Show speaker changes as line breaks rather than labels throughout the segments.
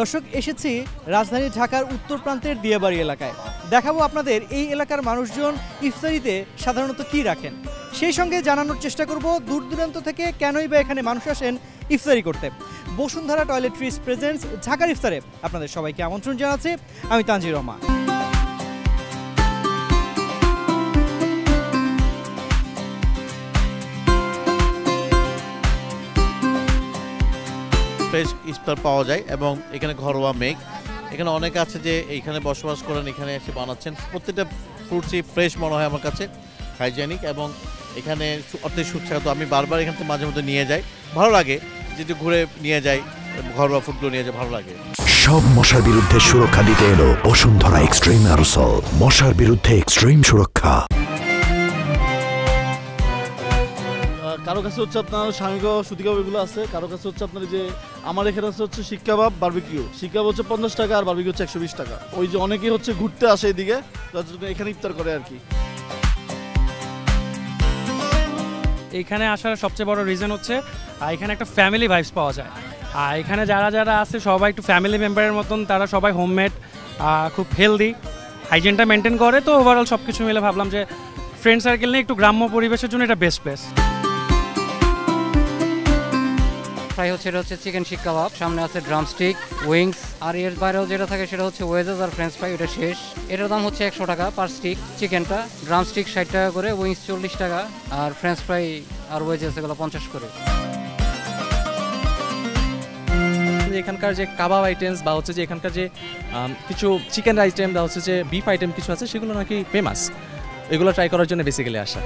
দর্শক, এসেছি রাজধানী ঢাকার উত্তর প্রান্তের দিয়াবাড়ি এলাকায়। দেখাবো আপনাদের এই এলাকার মানুষজন ইফতারিতে সাধারণত কি রাখেন, সেই সঙ্গে জানানোর চেষ্টা করব দূর দূরান্ত থেকে কেনই বা এখানে মানুষ আসেন ইফতারি করতে। বসুন্ধরা টয়লেট্রিজ প্রেজেন্টস ঢাকার ইফতারে আপনাদের সবাইকে আমন্ত্রণ জানাচ্ছি। আমি তানজির রহমান।
ফ্রেশ ইফতার পাওয়া যায় এবং এখানে ঘরোয়া মেঘ, এখানে অনেকে আছে যে এইখানে বসবাস করেন, এখানে এসে বানাচ্ছেন। প্রত্যেকটা ফ্রুটসই ফ্রেশ মনে হয় আমার কাছে, হাইজেনিক এবং এখানে অর্থে সুস্বাদু। আমি বারবার এখান থেকে মাঝে মধ্যে নিয়ে যাই, ভালো লাগে যেটা ঘুরে নিয়ে যাই, ঘরোয়া ফুডগুলো নিয়ে যাই, ভালো লাগে।
সব মশার বিরুদ্ধে সুরক্ষা দিতে এলো বসুন্ধরা এক্সট্রিম অ্যারোসল, মশার বিরুদ্ধে এক্সট্রিম সুরক্ষা।
কারো কাছে হচ্ছে আপনার স্বামী কাবাব, সুতি কাবাব এগুলো আছে। কারো কাছে হচ্ছে আপনার যে আমার এখানে হচ্ছে শিক কাবাব, বারবিকিউ। শিক কাবাব হচ্ছে 50 টাকা আর বারবিকিউ হচ্ছে 120 টাকা। ওই যে অনেকেই হচ্ছে ঘুরতে আসে এদিকে, তার জন্য এখানে ইফতার করে আর কি।
এইখানে আসার সবচেয়ে বড় রিজন হচ্ছে এখানে একটা ফ্যামিলি ভাইবস পাওয়া যায়। আর এখানে যারা যারা আছে সবাই একটু ফ্যামিলি মেম্বারের মতন, তারা সবাই হোমমেড, খুব হেলদি, হাইজিনটা মেনটেন করে। তো ওভারঅল সব কিছু মিলে ভাবলাম যে ফ্রেন্ড সার্কেল নিয়ে একটু গ্রাম্য পরিবেশের জন্য এটা বেস্ট প্লেস।
ফ্রাই হচ্ছে, এটা হচ্ছে চিকেন শিক কাবাব, সামনে আছে ড্রামস্টিক, উইংস, আর এর বাইরেও যেটা থাকে সেটা হচ্ছে ওয়েজেস আর ফ্রেঞ্চ ফ্রাই। এটা শেষ। এটার দাম হচ্ছে 100 টাকা পার স্টিক। চিকেনটা ড্রামস্টিক 60 টাকা করে, উইংস 40 টাকা, আর ফ্রেঞ্চ ফ্রাই আর ওয়েজেস এগুলো 50 করে।
এখানকার যে কাবাব আইটেমস বা হচ্ছে যে এখানকার যে কিছু চিকেন আইটেম বা হচ্ছে যে বিফ আইটেম কিছু আছে, সেগুলো নাকি ফেমাস, এগুলো ট্রাই করার জন্য বেসিক্যালি আসা।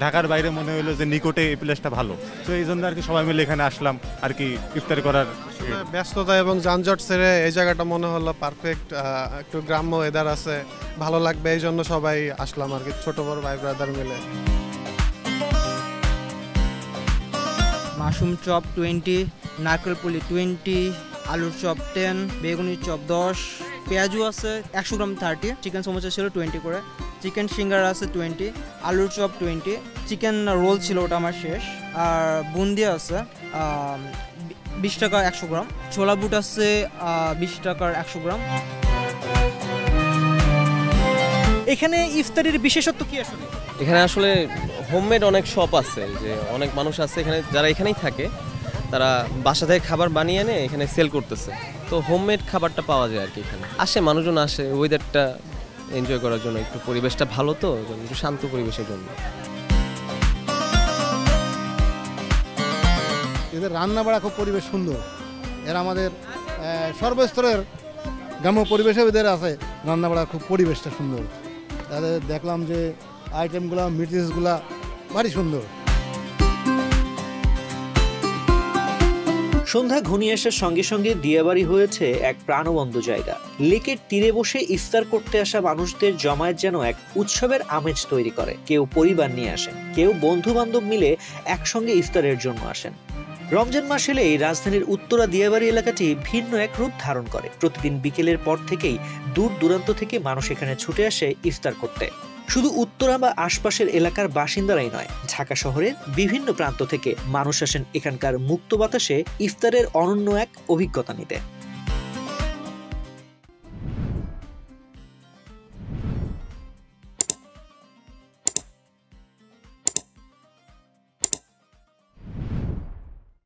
ঢাকার বাইরে মনে হলো যে নিকটে এই প্লেসটা ভালো, তো এই জন্য আর কি সবাই মিলে এখানে আসলাম আর কি ইফতার করার।
ব্যস্ততা এবং যানজট ছেড়ে এই জায়গাটা মনে হলো পারফেক্ট, একটু গ্রাম্য ওয়েদার আছে, ভালো লাগবে, এই জন্য সবাই আসলাম আর কি, ছোট বড় ভাই ব্রাদার মিলে।
মাশরুম চপ 20, নারকেল পুলি 20, আলুর চপ 10, বেগুনির চপ 10, পেঁয়াজু আছে 100 গ্রাম 30, চিকেন সমোসা ছিল 20 করে, চিকেন সিঙ্গারা আছে 20, আলুর চপ 20, চিকেন রোল ছিল ওটা আমার শেষ, আর বুন্দিয়া আছে 20 টাকা 100 গ্রাম, ছোলা বুট আছে 20 টাকার 100 গ্রাম।
এখানে ইফতারির বিশেষত্ব কি আসলে?
এখানে আসলে হোমমেড অনেক শপ আছে, যে অনেক মানুষ আছে এখানে যারা এখানেই থাকে, তারা বাসা থেকে খাবার বানিয়ে এনে এখানে সেল করতেছে। তো হোমমেড খাবারটা পাওয়া যায় আর কি। এখানে আসে মানুষজন, আসে ওয়েদারটা এনজয় করার জন্য, একটু পরিবেশটা ভালো, তো একটু শান্ত পরিবেশের জন্য।
এদের রান্না বাড়া খুব পরিবেশ সুন্দর। এরা আমাদের সর্বস্তরের গ্রাম্য পরিবেশে এদের আছে, রান্না বাড়া খুব পরিবেশটা সুন্দর। তাদের দেখলাম যে আইটেমগুলো, মেটেরিয়ালসগুলো ভারী সুন্দর।
সন্ধ্যা ঘনিয়ে আসার সঙ্গে সঙ্গে দিয়াবাড়ি হয়েছে এক প্রাণবন্ত জায়গা। লেকের তীরে বসে ইফতার করতে আসা মানুষদের জমায়েত যেন এক উৎসবের আমেজ তৈরি করে। কেউ পরিবার নিয়ে আসেন, কেউ বন্ধু বান্ধব মিলে একসঙ্গে ইফতারের জন্য আসেন। রমজান মাস এলেই রাজধানীর উত্তরা দিয়াবাড়ি এলাকাটি ভিন্ন এক রূপ ধারণ করে। প্রতিদিন বিকেলের পর থেকেই দূর দূরান্ত থেকে মানুষ এখানে ছুটে আসে ইফতার করতে। শুধু উত্তরা বা আশপাশের এলাকার বাসিন্দারাই নয়, ঢাকা শহরের বিভিন্ন প্রান্ত থেকে মানুষ আসেন এখানকার মুক্ত বাতাসে ইফতারের অনন্য এক অভিজ্ঞতা নিতে।